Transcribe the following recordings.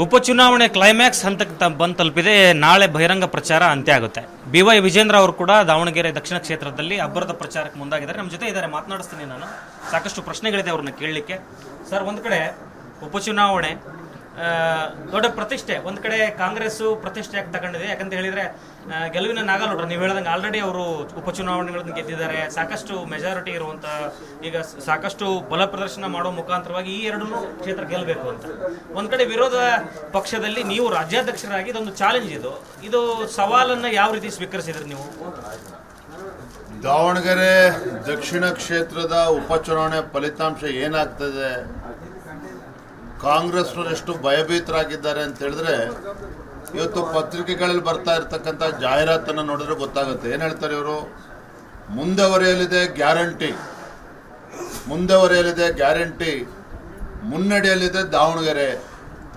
ಉಪಚುನಾವಣೆ ಕ್ಲೈಮ್ಯಾಕ್ಸ್ ಹಂತಕ್ಕೆ ಬಂದು ತಲುಪಿದೆ. ನಾಳೆ ಬಹಿರಂಗ ಪ್ರಚಾರ ಅಂತ್ಯ ಆಗುತ್ತೆ. BY ವಿಜೇಂದ್ರ ಅವರು ಕೂಡ ದಾವಣಗೆರೆ ದಕ್ಷಿಣ ಕ್ಷೇತ್ರದಲ್ಲಿ ಅಬ್ಬರದ ಪ್ರಚಾರಕ್ಕೆ ಮುಂದಾಗಿದ್ದಾರೆ. ನಮ್ಮ ಜೊತೆ ಇದ್ದಾರೆ, ಮಾತನಾಡಿಸ್ತೀನಿ. ನಾನು ಸಾಕಷ್ಟು ಪ್ರಶ್ನೆಗಳಿದೆ ಅವ್ರನ್ನ ಕೇಳಲಿಕ್ಕೆ. ಸರ್, ಒಂದು ಕಡೆ ಉಪಚುನಾವಣೆ ದೊಡ್ಡ ಪ್ರತಿಷ್ಠೆ, ಒಂದು ಕಡೆ ಕಾಂಗ್ರೆಸ್ಸು ಪ್ರತಿಷ್ಠೆಯಾಗಿ ತಗೊಂಡಿದೆ. ಯಾಕಂತ ಹೇಳಿದರೆ ಗೆಲುವಿನ ನಾಗಲೋಡ್ರ ನೀವು ಹೇಳಿದಂಗೆ ಆಲ್ರೆಡಿ ಅವರು ಉಪಚುನಾವಣೆಗಳನ್ನು ಗೆದ್ದಿದ್ದಾರೆ. ಸಾಕಷ್ಟು ಮೆಜಾರಿಟಿ ಇರುವಂಥ, ಈಗ ಸಾಕಷ್ಟು ಬಲ ಪ್ರದರ್ಶನ ಮಾಡೋ ಮುಖಾಂತರವಾಗಿ ಈ ಎರಡೂ ಕ್ಷೇತ್ರ ಗೆಲ್ಲಬೇಕು ಅಂತ. ಒಂದು ಕಡೆ ವಿರೋಧ ಪಕ್ಷದಲ್ಲಿ ನೀವು ರಾಜ್ಯಾಧ್ಯಕ್ಷರಾಗಿ ಇದೊಂದು ಚಾಲೆಂಜ್, ಇದು ಸವಾಲನ್ನು ಯಾವ ರೀತಿ ಸ್ವೀಕರಿಸಿದ್ರಿ ನೀವು? ದಾವಣಗೆರೆ ದಕ್ಷಿಣ ಕ್ಷೇತ್ರದ ಉಪಚುನಾವಣೆ ಫಲಿತಾಂಶ ಏನಾಗ್ತದೆ, ಕಾಂಗ್ರೆಸ್ನವರು ಎಷ್ಟು ಭಯಭೀತರಾಗಿದ್ದಾರೆ ಅಂತ ಹೇಳಿದ್ರೆ ಇವತ್ತು ಪತ್ರಿಕೆಗಳಲ್ಲಿ ಬರ್ತಾ ಇರ್ತಕ್ಕಂಥ ಜಾಹೀರಾತನ್ನು ನೋಡಿದ್ರೆ ಗೊತ್ತಾಗುತ್ತೆ. ಏನು ಹೇಳ್ತಾರೆ ಇವರು? ಮುಂದುವರಿಯಲಿದೆ ಗ್ಯಾರಂಟಿ, ಮುಂದುವರಿಯಲಿದೆ ಗ್ಯಾರಂಟಿ, ಮುನ್ನಡೆಯಲಿದೆ ದಾವಣಗೆರೆ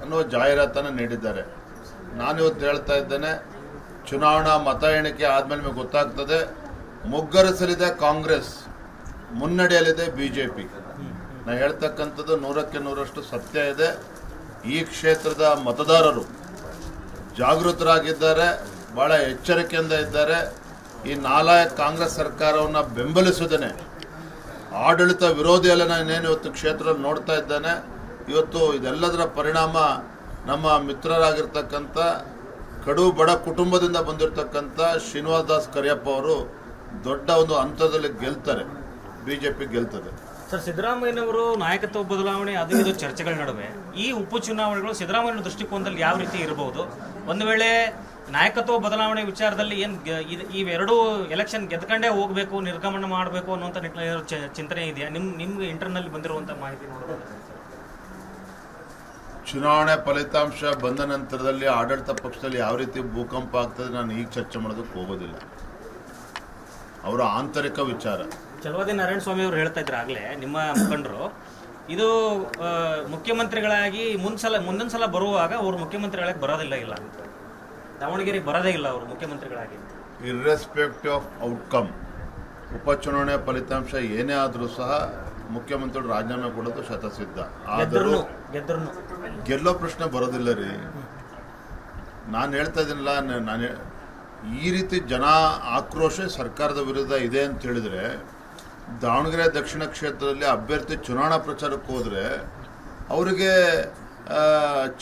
ಅನ್ನುವ ಜಾಹೀರಾತನ್ನು ನೀಡಿದ್ದಾರೆ. ನಾನಿವತ್ತು ಹೇಳ್ತಾ ಇದ್ದೇನೆ, ಚುನಾವಣಾ ಮತ ಎಣಿಕೆ ಆದಮೇಲೆ ನಿಮಗೆ ಗೊತ್ತಾಗ್ತದೆ. ಮುಗ್ಗರಿಸಲಿದೆ ಕಾಂಗ್ರೆಸ್, ಮುನ್ನಡೆಯಲಿದೆ BJP. ನಾನು ಹೇಳ್ತಕ್ಕಂಥದ್ದು 100ಕ್ಕೆ 100ರಷ್ಟು ಸತ್ಯ ಇದೆ. ಈ ಕ್ಷೇತ್ರದ ಮತದಾರರು ಜಾಗೃತರಾಗಿದ್ದಾರೆ, ಭಾಳ ಎಚ್ಚರಿಕೆಯಿಂದ ಇದ್ದಾರೆ. ಈ ನಾಲಾಯಕ ಕಾಂಗ್ರೆಸ್ ಸರ್ಕಾರವನ್ನು ಬೆಂಬಲಿಸುವುದೇನೆ ಆಡಳಿತ ವಿರೋಧಿ ಅಲ್ಲ. ನಾನೇನು ಇವತ್ತು ಕ್ಷೇತ್ರದಲ್ಲಿ ನೋಡ್ತಾ ಇದ್ದೇನೆ. ಇವತ್ತು ಇದೆಲ್ಲದರ ಪರಿಣಾಮ ನಮ್ಮ ಮಿತ್ರರಾಗಿರ್ತಕ್ಕಂಥ ಕಡು ಬಡ ಕುಟುಂಬದಿಂದ ಬಂದಿರತಕ್ಕಂಥ ಶ್ರೀನಿವಾಸ್ ದಾಸ್ ಕರಿಯಪ್ಪ ಅವರು ದೊಡ್ಡ ಒಂದು ಹಂತದಲ್ಲಿ ಗೆಲ್ತಾರೆ, BJP ಗೆಲ್ತದೆ. ಸರ್, ಸಿದ್ದರಾಮಯ್ಯನವರು ನಾಯಕತ್ವ ಬದಲಾವಣೆ ಅದು ಇದು ಚರ್ಚೆಗಳ ನಡುವೆ ಈ ಉಪಚುನಾವಣೆಗಳು ಸಿದ್ದರಾಮಯ್ಯನ ದೃಷ್ಟಿಕೋನದಲ್ಲಿ ಯಾವ ರೀತಿ ಇರಬಹುದು? ಒಂದು ವೇಳೆ ನಾಯಕತ್ವ ಬದಲಾವಣೆ ವಿಚಾರದಲ್ಲಿ ಇವೆರಡೂ ಎಲೆಕ್ಷನ್ ಗೆದ್ಕೊಂಡೇ ಹೋಗಬೇಕು, ನಿರ್ಗಮನ ಮಾಡಬೇಕು ಅನ್ನುವಂಥ ನಿಟ್ಟಿನಲ್ಲಿ ಚಿಂತನೆ ಇದೆಯಾ? ನಿಮ್ಗೆ ಇಂಟರ್ನಲ್ಲಿ ಬಂದಿರುವಂಥ ಮಾಹಿತಿ ನೋಡಬಹುದು. ಚುನಾವಣೆ ಫಲಿತಾಂಶ ಬಂದ ನಂತರದಲ್ಲಿ ಆಡಳಿತ ಪಕ್ಷದಲ್ಲಿ ಯಾವ ರೀತಿ ಭೂಕಂಪ ಆಗ್ತದೆ ನಾನು ಈಗ ಚರ್ಚೆ ಮಾಡೋದಕ್ಕೆ ಹೋಗೋದಿಲ್ಲ. ಅವರ ಆಂತರಿಕ ವಿಚಾರ. ಚಲವಾದಿ ನಾರಾಯಣ ಸ್ವಾಮಿ ಅವರು ಹೇಳ್ತಾ ಇದ್ರು ಆಗಲೇ, ನಿಮ್ಮ ಮುಖಂಡರು, ಇದು ಮುಖ್ಯಮಂತ್ರಿಗಳಾಗಿ ಮುಂದಿನ ಸಲ ಬರುವಾಗ ಅವರು ಮುಖ್ಯಮಂತ್ರಿಗಳಾಗಿ ಬರೋದಿಲ್ಲ ಇಲ್ಲ ಅಂತ, ದಾವಣಗೆರೆಗೆ ಬರೋದೇ ಇಲ್ಲ ಅವರು ಮುಖ್ಯಮಂತ್ರಿಗಳಾಗಿ. ಇರ್ರೆಸ್ಪೆಕ್ಟಿವ್ ಆಫ್ ಔಟ್ಕಮ್, ಉಪಚುನಾವಣೆ ಫಲಿತಾಂಶ ಏನೇ ಆದರೂ ಸಹ ಮುಖ್ಯಮಂತ್ರಿಗಳು ರಾಜೀನಾಮೆ ಕೊಡೋದು ಶತಸಿದ್ಧ. ಆದರೂ ಗೆಲ್ಲೋ ಪ್ರಶ್ನೆ ಬರೋದಿಲ್ಲ ರೀ. ನಾನು ಹೇಳ್ತಾ ಇದ್ದೀನಲ್ಲ, ನಾನು ಈ ರೀತಿ ಜನ ಆಕ್ರೋಶ ಸರ್ಕಾರದ ವಿರುದ್ಧ ಇದೆ ಅಂತ ಹೇಳಿದ್ರೆ, ದಾವಣಗೆರೆ ದಕ್ಷಿಣ ಕ್ಷೇತ್ರದಲ್ಲಿ ಅಭ್ಯರ್ಥಿ ಚುನಾವಣಾ ಪ್ರಚಾರಕ್ಕೆ ಹೋದರೆ ಅವರಿಗೆ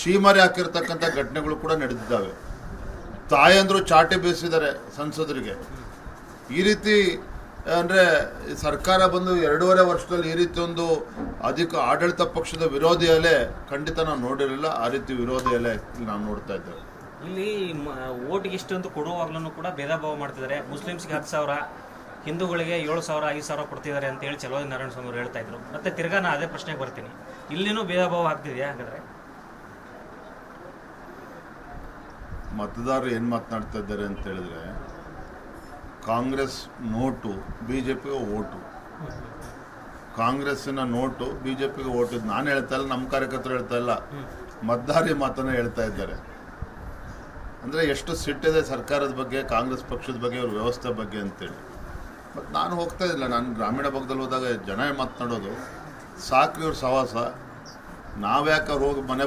ಚೀಮಾರಿ ಹಾಕಿರ್ತಕ್ಕಂಥ ಘಟನೆಗಳು ಕೂಡ ನಡೆದಿದ್ದಾವೆ. ತಾಯಂದರು ಚಾಟಿ ಬೀಸಿದ್ದಾರೆ ಸಂಸದರಿಗೆ. ಈ ರೀತಿ ಅಂದರೆ ಸರ್ಕಾರ ಬಂದು 2.5 ವರ್ಷದಲ್ಲಿ ಈ ರೀತಿ ಒಂದು ಆಡಳಿತ ಪಕ್ಷದ ವಿರೋಧಿ ಅಲೆ ಖಂಡಿತ ನಾವು ನೋಡಿರಲಿಲ್ಲ. ಆ ರೀತಿ ವಿರೋಧಿ ಅಲೆ ನಾವು ನೋಡ್ತಾ ಇದ್ದೇವೆ. ಇಲ್ಲಿ ಓಟಿಗೆ ಇಷ್ಟು ಅಂತ ಕೊಡುವಾಗ್ಲೂ ಕೂಡ ಭೇದ ಭಾವ ಮಾಡ್ತಿದ್ದಾರೆ. ಮುಸ್ಲಿಮ್ಸ್ಗೆ 10,000, ಹಿಂದೂಗಳಿಗೆ 7,000, 5,000 ಕೊಡ್ತಿದ್ದಾರೆ ಅಂತ ಹೇಳಿ ಚಲವಾದಿ ನಾರಾಯಣ ಸ್ವಾಮಿ ಅವರು ಹೇಳ್ತಾ ಇದ್ರು. ಮತ್ತೆ ತಿರ್ಗಾ ನಾ ಅದೇ ಪ್ರಶ್ನೆಗೆ ಬರ್ತೀನಿ, ಇಲ್ಲಿನೂ ಭೇದ ಭಾವ ಆಗ್ತಿದೆಯಾ? ಹಾಗಾದ್ರೆ ಮತದಾರರು ಏನು ಮಾತನಾಡ್ತಾ ಇದ್ದಾರೆ ಅಂತ ಹೇಳಿದ್ರೆ, ಕಾಂಗ್ರೆಸ್ ನೋಟು, BJPಗೆ ಓಟು, ಕಾಂಗ್ರೆಸ್ಸಿನ ನೋಟು BJPಗೆ ಓಟು. ನಾನು ಹೇಳ್ತಾ ಇಲ್ಲ, ನಮ್ಮ ಕಾರ್ಯಕರ್ತರು ಹೇಳ್ತಾ ಇಲ್ಲ, ಮತದಾರಿ ಮಾತನ್ನು ಹೇಳ್ತಾ ಇದ್ದಾರೆ. ಅಂದರೆ ಎಷ್ಟು ಸಿಟ್ಟಿದೆ ಸರ್ಕಾರದ ಬಗ್ಗೆ, ಕಾಂಗ್ರೆಸ್ ಪಕ್ಷದ ಬಗ್ಗೆ, ಅವ್ರ ವ್ಯವಸ್ಥೆ ಬಗ್ಗೆ ಅಂತೇಳಿ. ಮತ್ತು ನಾನು ಹೋಗ್ತಾ ಇದ್ದಿಲ್ಲ, ನಾನು ಗ್ರಾಮೀಣ ಭಾಗದಲ್ಲಿ ಹೋದಾಗ ಜನ ಮಾತನಾಡೋದು, ಸಾಕು ಇವ್ರ ಸವಾಸ, ನಾವ್ಯಾಕೆ ಅವ್ರು ಹೋಗಿ ಮನೆ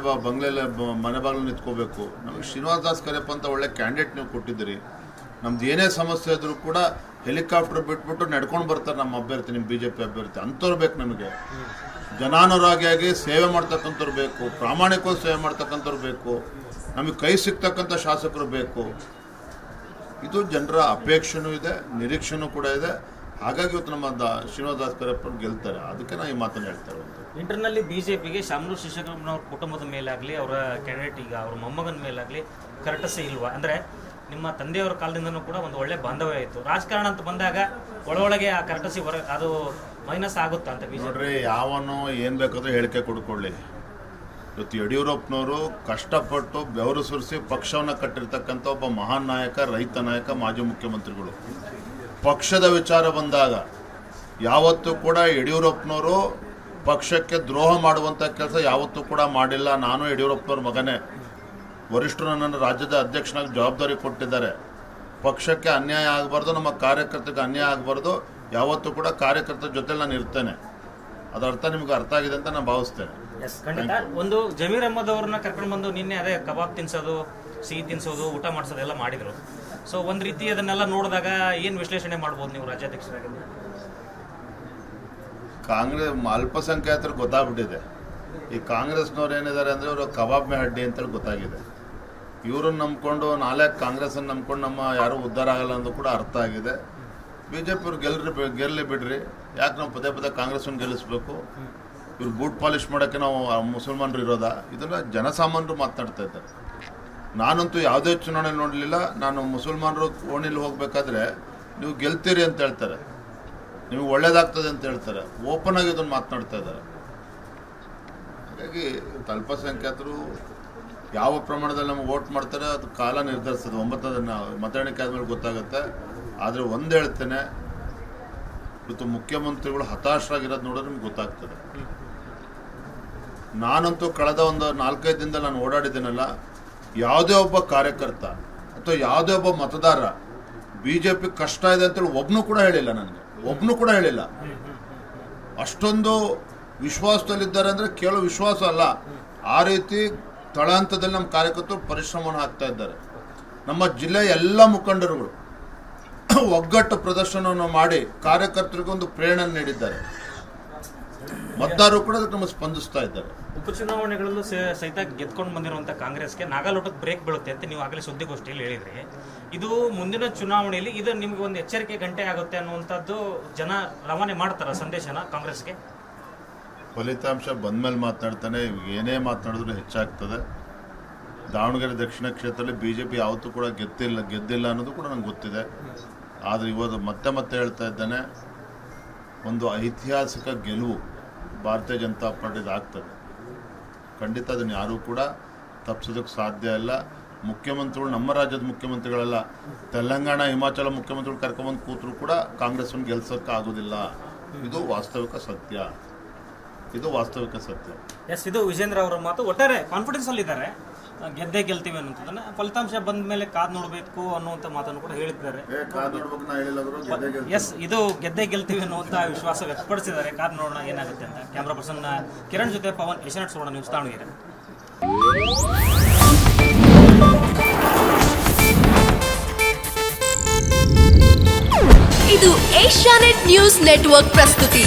ಬಾಗಿಲು ನಿಂತ್ಕೋಬೇಕು? ನಮಗೆ ಶ್ರೀನಿವಾಸ್ ದಾಸ್ ಕರಿಯಪ್ಪ ಅಂತ ಒಳ್ಳೆ ಕ್ಯಾಂಡಿಡೇಟ್ ನೀವು ಕೊಟ್ಟಿದ್ದೀರಿ. ನಮ್ದು ಏನೇ ಸಮಸ್ಯೆ ಇದ್ರೂ ಕೂಡ ಹೆಲಿಕಾಪ್ಟರ್ ಬಿಟ್ಬಿಟ್ಟು ನಡ್ಕೊಂಡು ಬರ್ತಾರೆ ನಮ್ಮ ಅಭ್ಯರ್ಥಿ, ನಿಮ್ಮ BJP ಅಭ್ಯರ್ಥಿ. ಅಂಥವ್ರು ಬೇಕು ನಮಗೆ. ಜನಾನುರಾಗಿಯಾಗಿ ಸೇವೆ ಮಾಡ್ತಕ್ಕಂಥವ್ರು ಬೇಕು, ಪ್ರಾಮಾಣಿಕವಾಗಿ ಸೇವೆ ಮಾಡ್ತಕ್ಕಂಥವ್ರು ಬೇಕು, ನಮಗೆ ಕೈ ಸಿಗ್ತಕ್ಕಂಥ ಶಾಸಕರು ಬೇಕು. ಇದು ಜನರ ಅಪೇಕ್ಷೆನೂ ಇದೆ, ನಿರೀಕ್ಷೆನೂ ಕೂಡ ಇದೆ. ಹಾಗಾಗಿ ಇವತ್ತು ನಮ್ಮ ಶ್ರೀನಿವಾಸ್ ದಾಸ್ ಕರಿಯಪ್ಪ ಗೆಲ್ತಾರೆ. ಅದಕ್ಕೆ ನಾನು ಈ ಮಾತನ್ನು ಹೇಳ್ತಾ ಇರೋದು. ಇಂಟರ್ನಲ್ಲಿ BJPಗೆ ಶಾಮನೂರು ಶಿವಶಂಕರಪ್ಪನವ್ರ ಕುಟುಂಬದ ಮೇಲಾಗಲಿ, ಅವರ ಕ್ಯಾಂಡಿಡೇಟ್ ಈಗ ಅವ್ರ ಮೊಮ್ಮಗನ ಮೇಲಾಗಲಿ ಕರೆಕ್ಟಸೇ ಇಲ್ವಾ? ಅಂದರೆ ನಿಮ್ಮ ತಂದೆಯವರ ಕಾಲದಿಂದನೂ ಕೂಡ ಒಂದು ಒಳ್ಳೆ ಬಾಂಧವ್ಯ ಇತ್ತು. ರಾಜಕಾರಣ ಅಂತ ಬಂದಾಗ ಒಳಗೆ ಆ ಕರೆಕ್ಟಸಿ ಅದು ಮೈನಸ್ ಆಗುತ್ತಾ ಅಂತ BJP? ನೋಡ್ರಿ, ಯಾವನು ಏನು ಬೇಕಾದ್ರೂ ಹೇಳಿಕೆ ಕೊಡ್ಕೊಳ್ಳಿ. ಇವತ್ತು ಯಡಿಯೂರಪ್ಪನವರು ಕಷ್ಟಪಟ್ಟು ಬೆವರು ಸುರಿಸಿ ಪಕ್ಷವನ್ನು ಕಟ್ಟಿರ್ತಕ್ಕಂಥ ಒಬ್ಬ ಮಹಾನ್ ನಾಯಕ, ರೈತ ನಾಯಕ, ಮಾಜಿ ಮುಖ್ಯಮಂತ್ರಿಗಳು. ಪಕ್ಷದ ವಿಚಾರ ಬಂದಾಗ ಯಾವತ್ತೂ ಕೂಡ ಯಡಿಯೂರಪ್ಪನವರು ಪಕ್ಷಕ್ಕೆ ದ್ರೋಹ ಮಾಡುವಂಥ ಕೆಲಸ ಯಾವತ್ತೂ ಕೂಡ ಮಾಡಿಲ್ಲ. ನಾನು ಯಡಿಯೂರಪ್ಪನವ್ರ ಮಗನೇ, ವರಿಷ್ಠರು ನನ್ನನ್ನು ರಾಜ್ಯದ ಅಧ್ಯಕ್ಷನಾಗಿ ಜವಾಬ್ದಾರಿ ಕೊಟ್ಟಿದ್ದಾರೆ. ಪಕ್ಷಕ್ಕೆ ಅನ್ಯಾಯ ಆಗಬಾರ್ದು, ನಮ್ಮ ಕಾರ್ಯಕರ್ತರಿಗೆ ಅನ್ಯಾಯ ಆಗಬಾರ್ದು. ಯಾವತ್ತೂ ಕೂಡ ಕಾರ್ಯಕರ್ತರ ಜೊತೆ ನಾನು ಇರ್ತೇನೆ. ಅದರ ಅರ್ಥ ನಿಮ್ಗೆ ಅರ್ಥ ಆಗಿದೆ ಅಂತ ನಾನು ಭಾವಿಸ್ತೇನೆ. ಎಸ್ ಖಂಡಿತ. ಒಂದು ಜಮೀರ್ ಅಹ್ಮದ್ ಅವ್ರನ್ನ ಕರ್ಕೊಂಡು ಬಂದು ನಿನ್ನೆ ಅದೇ ಕಬಾಬ್ ತಿನ್ಸೋದು, ಸಿಹಿ ತಿನ್ಸೋದು, ಊಟ ಮಾಡಿಸೋದು ಎಲ್ಲ ಮಾಡಿದ್ರು. ಸೊ ಒಂದು ರೀತಿ ಅದನ್ನೆಲ್ಲ ನೋಡಿದಾಗ ಏನು ವಿಶ್ಲೇಷಣೆ ಮಾಡ್ಬೋದು ನೀವು ರಾಜ್ಯಾಧ್ಯಕ್ಷರಾಗಿ? ಕಾಂಗ್ರೆಸ್ ಅಲ್ಪಸಂಖ್ಯಾತರು ಗೊತ್ತಾಗ್ಬಿಟ್ಟಿದೆ. ಈ ಕಾಂಗ್ರೆಸ್ನವ್ರು ಏನಿದ್ದಾರೆ ಅಂದರೆ ಇವರು ಕಬಾಬ್ ಮೇ ಹಡ್ಡಿ ಅಂತೇಳಿ ಗೊತ್ತಾಗಿದೆ. ಇವ್ರನ್ನ ನಂಬ್ಕೊಂಡು ನಾಳೆ ಕಾಂಗ್ರೆಸ್ಸನ್ನು ನಂಬ್ಕೊಂಡು ನಮ್ಮ ಯಾರೂ ಉದ್ಧಾರ ಆಗಲ್ಲ ಅನ್ನೋದು ಕೂಡ ಅರ್ಥ ಆಗಿದೆ. ಬಿ ಜೆ ಪಿಯವ್ರು ಗೆಲ್ಲಲಿ ಬಿಡ್ರಿ, ಯಾಕೆ ನಾವು ಪದೇ ಪದೇ ಕಾಂಗ್ರೆಸ್ಸನ್ನು ಗೆಲ್ಲಿಸ್ಬೇಕು? ಇವ್ರು ಬೂಟ್ ಪಾಲಿಷ್ ಮಾಡೋಕ್ಕೆ ನಾವು ಮುಸಲ್ಮಾನರು ಇರೋದಾ? ಇದನ್ನು ಜನಸಾಮಾನ್ಯರು ಮಾತನಾಡ್ತಾ ಇದ್ದಾರೆ. ನಾನಂತೂ ಯಾವುದೇ ಚುನಾವಣೆ ನೋಡಲಿಲ್ಲ. ನಾನು ಮುಸಲ್ಮಾನರು ಓಣಿಲಿ ಹೋಗಬೇಕಾದ್ರೆ ನೀವು ಗೆಲ್ತೀರಿ ಅಂತ ಹೇಳ್ತಾರೆ, ನಿಮಗೆ ಒಳ್ಳೇದಾಗ್ತದೆ ಅಂತ ಹೇಳ್ತಾರೆ. ಓಪನ್ ಆಗಿ ಇದನ್ನು ಮಾತನಾಡ್ತಾ ಇದ್ದಾರೆ. ಹಾಗಾಗಿ ಅಲ್ಪಸಂಖ್ಯಾತರು ಯಾವ ಪ್ರಮಾಣದಲ್ಲಿ ನಮಗೆ ವೋಟ್ ಮಾಡ್ತಾರೆ ಅದು ಕಾಲ ನಿರ್ಧರಿಸ್ತದೆ. 9 ಮತ ಎಣಿಕೆ ಆದಮೇಲೆ ಗೊತ್ತಾಗುತ್ತೆ. ಆದರೆ ಒಂದು ಹೇಳ್ತೇನೆ, ಇವತ್ತು ಮುಖ್ಯಮಂತ್ರಿಗಳು ಹತಾಶರಾಗಿರೋದು ನೋಡಿದ್ರೆ ನಿಮ್ಗೆ ಗೊತ್ತಾಗ್ತದೆ. ನಾನಂತೂ ಕಳೆದ ಒಂದು 4-5 ದಿನದಲ್ಲಿ ನಾನು ಓಡಾಡಿದ್ದೀನಲ್ಲ, ಯಾವುದೇ ಒಬ್ಬ ಕಾರ್ಯಕರ್ತ ಅಥವಾ ಯಾವುದೇ ಒಬ್ಬ ಮತದಾರ BJP ಕಷ್ಟ ಇದೆ ಅಂತೇಳಿ ಒಬ್ಬನು ಕೂಡ ಹೇಳಿಲ್ಲ. ನನಗೆ ಒಬ್ಬನು ಕೂಡ ಹೇಳಿಲ್ಲ. ಅಷ್ಟೊಂದು ವಿಶ್ವಾಸದಲ್ಲಿದ್ದಾರೆ ಅಂದರೆ ಕೇವಲ ವಿಶ್ವಾಸ ಅಲ್ಲ, ಆ ರೀತಿ ತಳಹಂತದಲ್ಲಿ ನಮ್ಮ ಕಾರ್ಯಕರ್ತರು ಪರಿಶ್ರಮವನ್ನು ಹಾಕ್ತಾ ಇದ್ದಾರೆ. ನಮ್ಮ ಜಿಲ್ಲೆಯ ಎಲ್ಲ ಮುಖಂಡರುಗಳು ಒಗ್ಗಟ್ಟು ಪ್ರದರ್ಶನವನ್ನು ಮಾಡಿ ಕಾರ್ಯಕರ್ತರಿಗೊಂದು ಪ್ರೇರಣೆ ನೀಡಿದ್ದಾರೆ. ಮತದಾರರು ಕೂಡ ಅದಕ್ಕೆ ನಮಗೆ ಸ್ಪಂದಿಸ್ತಾ ಇದ್ದಾರೆ. ಉಪಚುನಾವಣೆಗಳಲ್ಲೂ ಸಹಿತ ಗೆದ್ಕೊಂಡು ಬಂದಿರುವಂಥ ಕಾಂಗ್ರೆಸ್ಗೆ ನಾಗಾಲೋಟಕ್ಕೆ ಬ್ರೇಕ್ ಬೀಳುತ್ತೆ ಅಂತ ನೀವು ಆಗಲೇ ಸುದ್ದಿಗೋಷ್ಠಿಯಲ್ಲಿ ಹೇಳಿದ್ರಿ. ಇದು ಮುಂದಿನ ಚುನಾವಣೆಯಲ್ಲಿ ಇದು ನಿಮ್ಗೆ ಒಂದು ಎಚ್ಚರಿಕೆ ಗಂಟೆ ಆಗುತ್ತೆ ಅನ್ನುವಂಥದ್ದು ಜನ ರವಾನೆ ಮಾಡ್ತಾರ ಸಂದೇಶನ ಕಾಂಗ್ರೆಸ್ಗೆ? ಫಲಿತಾಂಶ ಬಂದಮೇಲೆ ಮಾತನಾಡ್ತಾನೆ. ಏನೇ ಮಾತನಾಡಿದ್ರು ಹೆಚ್ಚಾಗ್ತದೆ. ದಾವಣಗೆರೆ ದಕ್ಷಿಣ ಕ್ಷೇತ್ರದಲ್ಲಿ BJP ಯಾವತ್ತೂ ಕೂಡ ಗೆದ್ದಿಲ್ಲ ಅನ್ನೋದು ಕೂಡ ನಂಗೆ ಗೊತ್ತಿದೆ. ಆದರೆ ಇವತ್ತು ಮತ್ತೆ ಹೇಳ್ತಾ ಇದ್ದಾನೆ, ಒಂದು ಐತಿಹಾಸಿಕ ಗೆಲುವು ಭಾರತೀಯ ಜನತಾ ಪಾರ್ಟಿದು ಆಗ್ತದೆ. ಖಂಡಿತ ಅದನ್ನು ಯಾರೂ ಕೂಡ ತಪ್ಪಿಸೋದಕ್ಕೆ ಸಾಧ್ಯ ಇಲ್ಲ. ಮುಖ್ಯಮಂತ್ರಿಗಳು ನಮ್ಮ ರಾಜ್ಯದ ಮುಖ್ಯಮಂತ್ರಿಗಳಲ್ಲ, ತೆಲಂಗಾಣ ಹಿಮಾಚಲ ಮುಖ್ಯಮಂತ್ರಿಗಳು ಕರ್ಕೊಂಬಂದು ಕೂತರು ಕೂಡ ಕಾಂಗ್ರೆಸ್ಸನ್ನು ಗೆಲ್ಸೋಕ್ಕೆ ಆಗೋದಿಲ್ಲ. ಇದು ವಾಸ್ತವಿಕ ಸತ್ಯ. ಎಸ್, ಇದು ವಿಜೇಂದ್ರ ಅವರ ಮಾತು. ಒಟ್ಟಾರೆ ಕಾನ್ಫಿಡೆನ್ಸ್ ಅಲ್ಲಿ ಇದ್ದಾರೆ, ಗೆದ್ದೇ ಗೆಲ್ತೀವಿ ಅನ್ನೋದನ್ನ. ಫಲಿತಾಂಶ ಬಂದ ಮೇಲೆ ಕಾದ್ ನೋಡಬೇಕು ಅನ್ನುವಂಥ ಮಾತನ್ನು ಕೂಡ ಹೇಳಿದ್ದಾರೆ. ಎಸ್, ಇದು ಗೆದ್ದೇ ಗೆಲ್ತೀವಿ ಅನ್ನುವಂಥ ವಿಶ್ವಾಸ ವ್ಯಕ್ತಪಡಿಸಿದ್ದಾರೆ. ಕಾದ್ ನೋಡೋಣ ಏನಾಗುತ್ತೆ ಅಂತ. ಕ್ಯಾಮ್ರಾ ಪರ್ಸನ್ ಕಿರಣ್ ಜೊತೆ ಪವನ್, ಏಷ್ಯಾನೆಟ್ ಸುವರ್ಣ ನ್ಯೂಸ್, ದಾವಣಗೆರೆ. ಇದು ಏಷ್ಯಾನೆಟ್ ನ್ಯೂಸ್ ನೆಟ್ವರ್ಕ್ ಪ್ರಸ್ತುತಿ.